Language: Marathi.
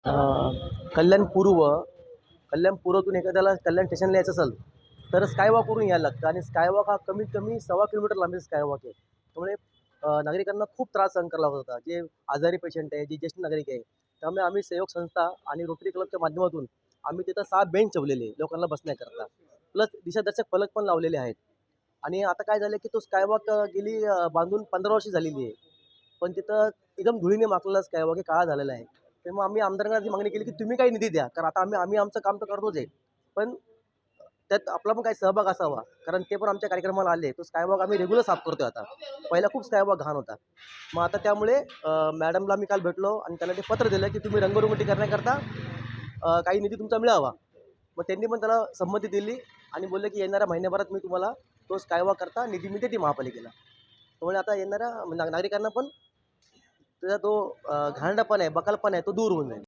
अ, कल्याण पूर्व कल्याण पूर्वतून एखाद्याला कल्याण स्टेशनला यायचं असेल तर स्कायवॉकवरून यायला लागतं आणि स्कायवॉक हा कमीत कमी 1.25 किलोमीटर लांबीचा स्कायवॉक आहे. त्यामुळे नागरिकांना खूप त्रास सहन करावा लागत होता. जे आजारी पेशंट आहे, जे ज्येष्ठ नागरिक आहे. त्यामुळे आम्ही सहयोग संस्था आणि रोटरी क्लबच्या माध्यमातून आम्ही तिथं 6 बेंच ठेवलेले आहे लोकांना बसण्याकरता. प्लस दिशादर्शक फलक पण लावलेले आहेत. आणि आता काय झालं की तो स्कायवॉक गेली बांधून 15 वर्ष झालेली आहे. पण तिथं एकदम धुळीने माखलेला स्कायवॉक आहे, काळा झालेला आहे. तर मग आम्ही आमदारांना ती मागणी केली की तुम्ही काही निधी द्या. कारण आता आम्ही आम्ही आमचं काम तर करतोच आहे. पण त्यात आपला पण काही सहभाग असावा. कारण ते पण आमच्या कार्यक्रमाला आले. तो स्कायवॉक आम्ही रेग्युलर साफ करतोय आता. पहिला खूप स्कायवॉक घाण होता. मग आता त्यामुळे मॅडमला मी काल भेटलो आणि त्यांना ते पत्र दिलं की तुम्ही रंगरंगोटी करण्याकरता काही निधी तुमचा मिळावा. मग त्यांनी पण त्याला संमती दिली आणि बोलले की येणाऱ्या महिन्याभरात मी तुम्हाला तो स्कायवॉक करता निधी मी देते महापालिकेला. त्यामुळे आता येणाऱ्या नागरिकांना पण त्याचा तो घाणेरडापणा आहे, बकालपणा आहे तो दूर होऊन जाईल.